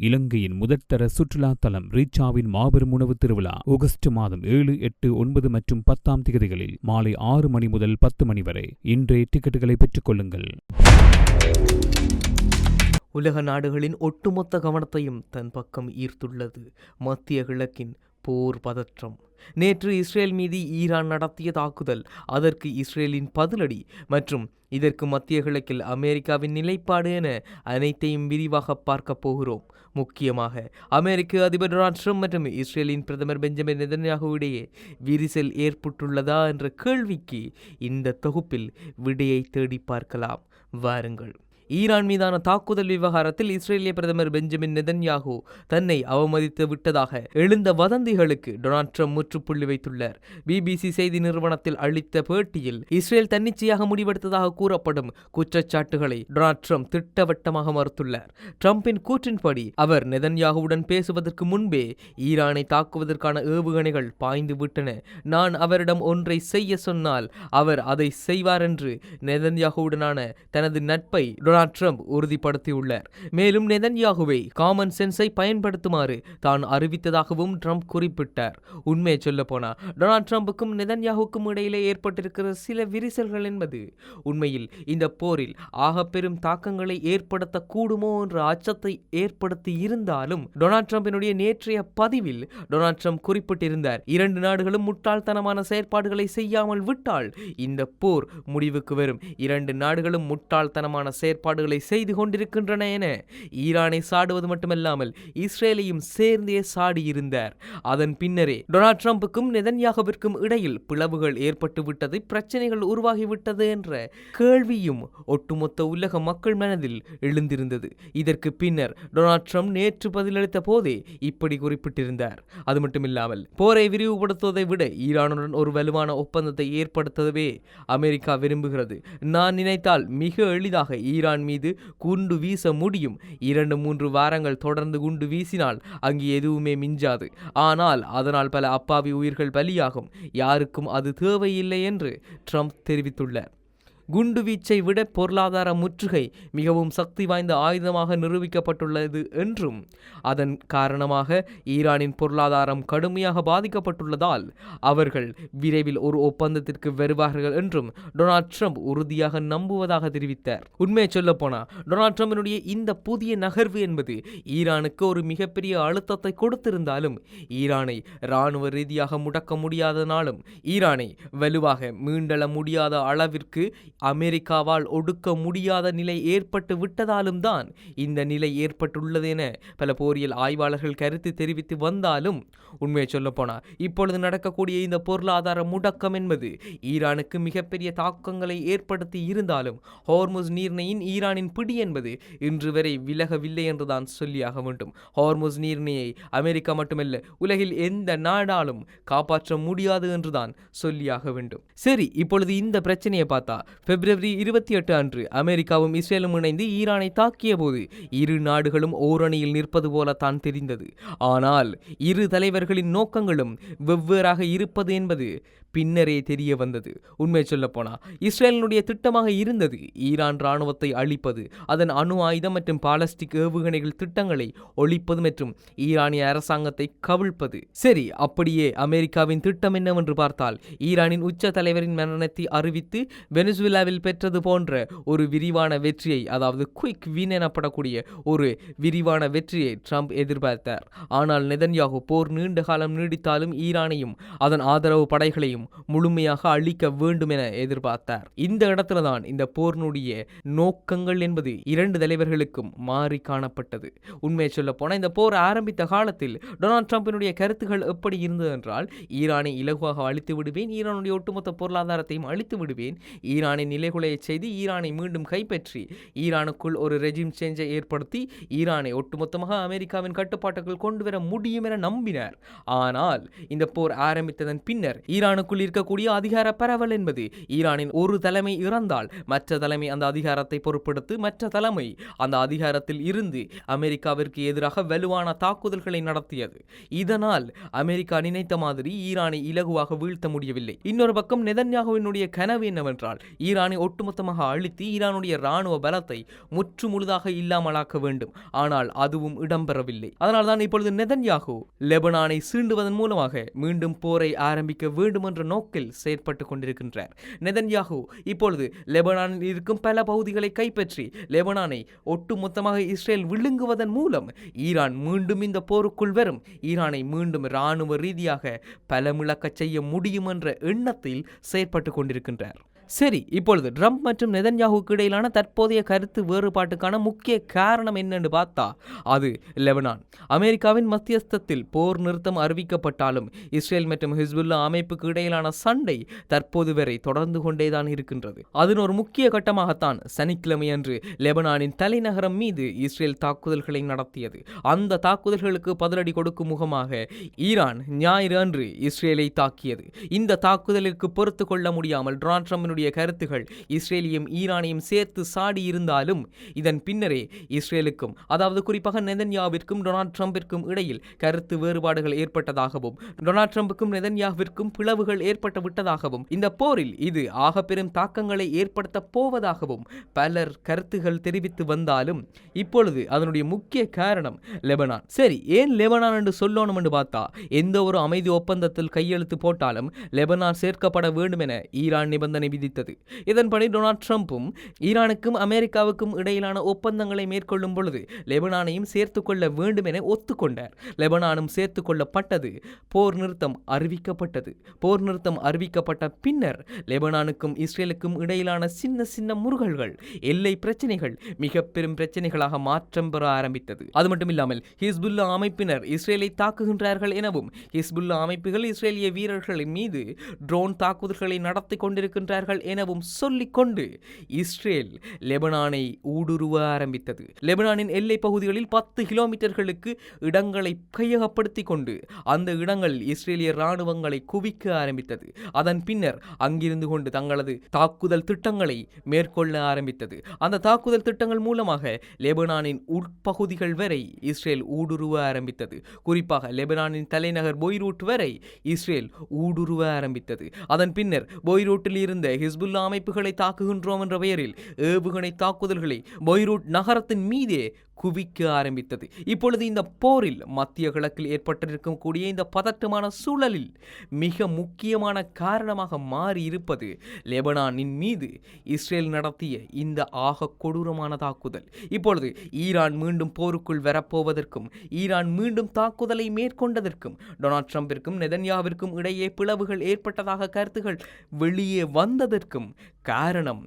இலங்கையின் முதற்தர சுற்றுலா தலம் ரீச்சாவின் மாபெரும் உணவு திருவிழா ஆகஸ்ட் மாதம் 7, 8, 9 மற்றும் 10 தேதிகளில் மாலை 6 மணி முதல் 10 மணி வரை. இன்றே டிக்கெட்டுகளை பெற்றுக் கொள்ளுங்கள். உலக நாடுகளின் ஒட்டுமொத்த கவனத்தையும் தன் பக்கம் ஈர்த்துள்ளது மத்திய கிழக்கின் போர் பதற்றம். நேற்று இஸ்ரேல் மீது ஈரான் நடத்திய தாக்குதல், அதற்கு இஸ்ரேலின் பதிலடி மற்றும் இதற்கு மத்திய கிழக்கில் அமெரிக்காவின் நிலைப்பாடு என அனைத்தையும் விரிவாக பார்க்க போகிறோம். முக்கியமாக அமெரிக்க அதிபர் டொனால்ட் ட்ரம்ப் மற்றும் இஸ்ரேலின் பிரதமர் பெஞ்சமின் நெதன்யாகு இடையே விரிசல் ஏற்பட்டுள்ளதா என்ற கேள்விக்கு இந்த தொகுப்பில் விடையை தேடி பார்க்கலாம். வாருங்கள். ஈரான் மீதான தாக்குதல் விவகாரத்தில் இஸ்ரேலிய பிரதமர் பெஞ்சமின் நெதன்யாகு தன்னை அவமதித்து விட்டதாக எழுந்த வதந்திகளுக்கு டொனால்ட் ட்ரம்ப் முற்றுப்புள்ளி வைத்துள்ளார். பிபிசி செய்தி நிறுவனத்தில் அளித்த பேட்டியில் இஸ்ரேல் தன்னிச்சையாக முடிவெடுத்ததாக கூறப்படும் குற்றச்சாட்டுகளை டொனால்ட் ட்ரம்ப் திட்டவட்டமாக மறுத்துள்ளார். ட்ரம்பின் கூற்றின்படி அவர் நெதன்யாகுவுடன் பேசுவதற்கு முன்பே ஈரானை தாக்குவதற்கான ஏவுகணைகள் பாய்ந்து விட்டன. நான் அவரிடம் ஒன்றை செய்ய சொன்னால் அவர் அதை செய்வார் என்று நெதன்யாகுவுடனான தனது நட்பை டொனால்ட் ட்ரம்ப் உறுதிப்படுத்தியுள்ளார். மேலும் நெதன்யாகுவை காமன் சென்ஸை பயன்படுத்துமாறு தான் அறிவித்ததாகவும் ட்ரம்ப் குறிப்பிட்டார். உண்மையை சொல்ல போனா டொனால்ட் ட்ரம்புக்கும் நெதன்யாகுக்கும் இடையிலே ஏற்பட்டிருக்கிற சில விரிசல்கள் என்பது உண்மையில் இந்த போரில் ஆகப்பெரும் தாக்கங்களை ஏற்படுத்தக்கூடுமோ என்ற அச்சத்தை ஏற்படுத்தி இருந்தாலும் டொனால்ட் ட்ரம்பினுடைய நேற்றைய பதிவில் டொனால்ட் ட்ரம்ப் குறிப்பிட்டிருந்தார், 2 நாடுகளும் முட்டாள்தனமான செயற்பாடுகளை செய்யாமல் விட்டால் இந்த போர் முடிவுக்கு வரும். 2 நாடுகளும் முட்டாள்தனமான செயற்பாடுகளை செய்து கொண்டிருக்கின்றன என ஈரானை சாடுவது மட்டுமல்லாமல் இஸ்ரேலையும் சேர்ந்தே சாடியிருந்தார். அதன் பின்னரே டொனால்ட் ட்ரம்புக்கும் நெதன்யாகுவிற்கும் இடையில் பிளவுகள் ஏற்பட்டு விட்டது, பிரச்சனைகள் உருவாகிவிட்டது என்ற கேள்வியும் ஒட்டுமொத்த உலக மக்கள் மனதில் எழுந்திருந்தது. இதற்கு பின்னர் டொனால்ட் ட்ரம்ப் நேற்று பதிலளித்த போதே இப்படி குறிப்பிட்டிருந்தார். அது மட்டுமில்லாமல் போரை விரிவுபடுத்துவதை விட ஈரானுடன் ஒரு வலுவான ஒப்பந்தத்தை ஏற்படுத்தவே அமெரிக்கா விரும்புகிறது. நான் நினைத்தால் மிக எளிதாக ஈரான் மீது குண்டு வீச முடியும். 2-3 வாரங்கள் தொடர்ந்து குண்டு வீசினால் அங்கு எதுவுமே மிஞ்சாது. ஆனால் அதனால் பல அப்பாவி உயிர்கள் பலியாகும். யாருக்கும் அது தேவையில்லை என்று ட்ரம்ப் தெரிவித்துள்ளார். குண்டு வீச்சை விட பொருளாதார முற்றுகை மிகவும் சக்தி வாய்ந்த ஆயுதமாக நிரூபிக்கப்பட்டுள்ளது என்றும் அதன் காரணமாக ஈரானின் பொருளாதாரம் கடுமையாக பாதிக்கப்பட்டுள்ளதால் அவர்கள் விரைவில் ஒரு ஒப்பந்தத்திற்கு வருவார்கள் என்றும் டொனால்ட் ட்ரம்ப் உறுதியாக நம்புவதாக தெரிவித்தார். உண்மையை சொல்ல போனா டொனால்ட் ட்ரம்பினுடைய இந்த புதிய நகர்வு என்பது ஈரானுக்கு ஒரு மிகப்பெரிய அழுத்தத்தை கொடுத்திருந்தாலும் ஈரானை இராணுவ ரீதியாக முடக்க முடியாதனாலும் ஈரானை வலுவாக மீண்டெழ முடியாத அளவிற்கு அமெரிக்காவால் ஒடுக்க முடியாத நிலை ஏற்பட்டு விட்டதாலும் தான் இந்த நிலை ஏற்பட்டுள்ளது என பல போரியல் ஆய்வாளர்கள் கருத்து தெரிவித்து வந்தாலும் உண்மையை சொல்ல போனா இப்பொழுது நடக்கக்கூடிய இந்த பொருளாதார முடக்கம் என்பது ஈரானுக்கு மிகப்பெரிய தாக்கங்களை ஏற்படுத்தி இருந்தாலும் ஹோர்முஸ் நீர்ணையின் ஈரானின் பிடி என்பது இன்று வரை விலகவில்லை என்றுதான் சொல்லியாக வேண்டும். ஹோர்முஸ் நீர்ணையை அமெரிக்கா மட்டுமல்ல உலகில் எந்த நாடாலும் காப்பாற்ற முடியாது என்றுதான் சொல்லியாக வேண்டும். சரி, இப்பொழுது இந்த பிரச்சனையை பார்த்தா பிப்ரவரி 28 அன்று அமெரிக்காவும் இஸ்ரேலும் இணைந்து ஈரானை தாக்கிய போது 2 நாடுகளும் ஓரணியில் நிற்பது போல தான் தெரிந்தது. ஆனால் 2 தலைவர்களின் நோக்கங்களும் வெவ்வேறாக இருப்பது என்பது பின்னரே தெரிய வந்தது. உண்மை சொல்ல போனா இஸ்ரேலினுடைய திட்டமாக இருந்தது ஈரான் இராணுவத்தை அழிப்பது, அதன் அணு ஆயுதம் மற்றும் பாலஸ்டிக் ஏவுகணைகள் திட்டங்களை ஒழிப்பது மற்றும் ஈரானிய அரசாங்கத்தை கவிழ்ப்பது. சரி, அப்படியே அமெரிக்காவின் திட்டம் என்னவென்று பார்த்தால் ஈரானின் உச்ச தலைவரின் மரணத்தை அறிவித்து வெனிசுவேலாவில் பெற்றது போன்ற ஒரு விரிவான வெற்றியை, அதாவது குயிக் வின் எனப்படக்கூடிய ஒரு விரிவான வெற்றியை ட்ரம்ப் எதிர்பார்த்தார். ஆனால் நெதன்யாகு போர் நீண்ட காலம் நீடித்தாலும் ஈரானையும் அதன் ஆதரவு படைகளையும் முழுமையாக அழிக்க வேண்டும் என எதிர்பார்த்தார். இந்த இடத்துலதான் இந்த போர்னுடைய நோக்கங்கள் என்பது 2 தலைவர்களுக்கும் மாறி காணப்பட்டது. உண்மையை சொல்ல போனா இந்த போர் ஆரம்பித்த காலத்தில் டொனால்ட் ட்ரம்பினுடைய கருத்துக்கள் எப்படி இருந்தது என்றால், ஈரானை இலகுவாக அழித்து விடுவேன், ஈரானுடைய ஒட்டுமொத்த பொருளாதாரத்தையும் அழித்து விடுவேன், ஈரானை நிலைகுலைய செய்து ஈரானை மீண்டும் கைப்பற்றி ஈரானுக்குள் ஒரு ரெஜிம் சேஞ்சை ஏற்படுத்தி ஈரானை ஒட்டுமொத்தமாக அமெரிக்காவின் கட்டுப்பாட்டுக்குள் கொண்டு வர முடியும் என நம்பினார். ஆனால் இந்த போர் ஆரம்பித்ததன் பின்னர் ஈரானுக்கு ஈரானுக்குள் இருக்கக்கூடிய அதிகார பரவல் என்பது ஈரானின் ஒரு தலைமை இறந்தால் மற்ற தலைமை அந்த அதிகாரத்தை பொறுப்பெடுத்து மற்ற தலைமை அந்த அதிகாரத்தில் இருந்து அமெரிக்காவிற்கு எதிராக வலுவான தாக்குதல்களை நடத்தியது. இதனால் அமெரிக்கா நினைத்த மாதிரி ஈரானை இலகுவாக வீழ்த்த முடியவில்லை. இன்னொரு பக்கம் நெதன்யாகுவினுடைய கனவு என்னவென்றால் ஈரானை ஒட்டுமொத்தமாக அழித்து ஈரானுடைய இராணுவ பலத்தை முற்று முழுதாக இல்லாமலாக்க வேண்டும். ஆனால் அதுவும் இடம்பெறவில்லை. அதனால்தான் இப்பொழுது நெதன்யாகு லெபனானை சீண்டுவதன் மூலமாக மீண்டும் போரை ஆரம்பிக்க வேண்டும் என்ற நோக்கில் செயற்பட்டுக் கொண்டிருக்கின்றார். நெதன்யாகு இப்பொழுது லெபனானில் இருக்கும் பல பகுதிகளை கைப்பற்றி லெபனானை ஒட்டுமொத்தமாக இஸ்ரேல் விழுங்குவதன் மூலம் ஈரான் மீண்டும் இந்த போருக்குள் வரும், ஈரானை மீண்டும் இராணுவ ரீதியாக பலமிழக்க செய்ய முடியும் என்ற எண்ணத்தில் செயற்பட்டுக் கொண்டிருக்கின்றார். சரி, இப்பொழுது ட்ரம்ப் மற்றும் நெதன்யாகுக்கு இடையிலான தற்போதைய கருத்து வேறுபாட்டுக்கான முக்கிய காரணம் என்னென்று பார்த்தா அது லெபனான். அமெரிக்காவின் மத்தியஸ்தத்தில் போர் நிறுத்தம் அறிவிக்கப்பட்டாலும் இஸ்ரேல் மற்றும் ஹிஸ்புல்லா அமைப்புக்கு இடையிலான சண்டை தற்போது வரை தொடர்ந்து கொண்டேதான் இருக்கின்றது. அதன் ஒரு முக்கிய கட்டமாகத்தான் சனிக்கிழமையன்று லெபனானின் தலைநகரம் மீது இஸ்ரேல் தாக்குதல்களை நடத்தியது. அந்த தாக்குதல்களுக்கு பதிலடி கொடுக்கும் முகமாக ஈரான் ஞாயிறு அன்று இஸ்ரேலை தாக்கியது. இந்த தாக்குதலுக்கு பொறுத்து கொள்ள முடியாமல் டொனால்ட் ட்ரம்பினுடைய கருத்துகள் இஸ்ரேலையும் ஈரானையும் சேர்த்து சாடி இருந்தாலும் இதன் பின்னரே இஸ்ரேலுக்கும் அதாவது குறிப்பாக நெதன்யாவிற்கும் டொனால்ட் ட்ரம்பிற்கும் இடையில் கருத்து வேறுபாடுகள் ஏற்பட்டதாகவும் டொனால்ட் ட்ரம்புக்கும் நெதன்யாவிற்கும் பிளவுகள் ஏற்பட்டு விட்டதாகவும் இந்த போரில் இது ஆக பெரும் தாக்கங்களை ஏற்படுத்த போவதாகவும் பலர் கருத்துகள் தெரிவித்து வந்தாலும் இப்பொழுது அதனுடைய முக்கிய காரணம் லெபனான். சரி, ஏன் லெபனான் என்று சொல்லணும் என்று பார்த்தா எந்த ஒரு அமைதி ஒப்பந்தத்தில் கையெழுத்து போட்டாலும் லெபனான் சேர்க்கப்பட வேண்டும் என ஈரான் நிபந்தனை விதித்தது. இதன்படி டொனால்ட் ட்ரம்பும் ஈரானுக்கும் அமெரிக்காவுக்கும் இடையிலான ஒப்பந்தங்களை மேற்கொள்ளும் பொழுது லெபனானையும் சேர்த்துக் கொள்ள வேண்டும் என ஒத்துக்கொண்டார். லெபனானும் சேர்த்துக் கொள்ளப்பட்டது. போர் நிறுத்தம் அறிவிக்கப்பட்டது. போர் நிறுத்தம் அறிவிக்கப்பட்ட பின்னர் லெபனானுக்கும் இஸ்ரேலுக்கும் இடையிலான சின்ன சின்ன முருகல்கள், எல்லை பிரச்சனைகள் மிக பெரும் பிரச்சனைகளாக மாற்றம் பெற ஆரம்பித்தது. அது மட்டுமில்லாமல் ஹிஸ்புல்லா அமைப்பினர் இஸ்ரேலை தாக்குகின்றார்கள் எனவும் ஹிஸ்புல்லா அமைப்புகள் இஸ்ரேலிய வீரர்களின் மீது ட்ரோன் தாக்குதல்களை நடத்தி கொண்டிருக்கின்றார்கள் எனவும் சொல்லிக்கொண்டு இஸ்ரேல் லெபனானை ஊடுருவ ஆரம்பித்தது. லெபனானின் எல்லை பகுதிகளில் 10 கிலோமீட்டர்களுக்கு இடங்களை கையகப்படுத்திக் கொண்டு அந்த இடங்களில் இஸ்ரேலிய இராணுவங்களை குவிக்க ஆரம்பித்தது. அதன் பின்னர் அங்கிருந்து கொண்டு தங்களது தாக்குதல் திட்டங்களை மேற்கொள்ள ஆரம்பித்தது. அந்த தாக்குதல் திட்டங்கள் மூலமாக லெபனானின் உட்பகுதிகள் வரை இஸ்ரேல் ஊடுருவ ஆரம்பித்தது. குறிப்பாக லெபனானின் தலைநகர் பெய்ரூட் வரை இஸ்ரேல் ஊடுருவ ஆரம்பித்தது. அதன் பின்னர் பெய்ரூட்டில் இருந்த ஹிஸ்புல்லா அமைப்புகளை தாக்குகின்றோம் என்ற பெயரில் ஏவுகணை தாக்குதல்களை பெய்ரூட் நகரத்தின் மீதே குவிக்க ஆரம்பித்தது. இப்பொழுது இந்த போரில் மத்திய கிழக்கில் ஏற்பட்டிருக்கக்கூடிய இந்த பதட்டமான சூழலில் மிக முக்கியமான காரணமாக மாறி இருப்பது லெபனானின் மீது இஸ்ரேல் நடத்திய இந்த ஆக கொடூரமான தாக்குதல். இப்பொழுது ஈரான் மீண்டும் போருக்குள் வரப்போவதற்கும் ஈரான் மீண்டும் தாக்குதலை மேற்கொண்டதற்கும் டொனால்ட் ட்ரம்பிற்கும் நெதன்யாவிற்கும் இடையே பிளவுகள் ஏற்பட்டதாக கருத்துகள் வெளியே வந்ததற்கும் காரணம்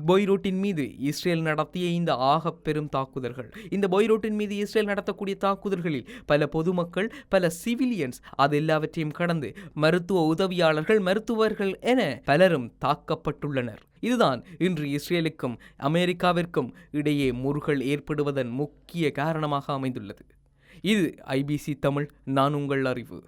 பெய்ரூட்டின் மீது இஸ்ரேல் நடத்திய இந்த ஆக பெரும் தாக்குதல்கள். இந்த பெய்ரூட்டின் மீது இஸ்ரேல் நடத்தக்கூடிய தாக்குதல்களில் பல பொதுமக்கள், பல சிவிலியன்ஸ், அது எல்லாவற்றையும் கடந்து மருத்துவ உதவியாளர்கள், மருத்துவர்கள் என பலரும் தாக்கப்பட்டுள்ளனர். இதுதான் இன்று இஸ்ரேலுக்கும் அமெரிக்காவிற்கும் இடையே முறுகல் ஏற்படுவதன் முக்கிய காரணமாக அமைந்துள்ளது. இது IBC தமிழ், நான் உங்கள் அறிவு.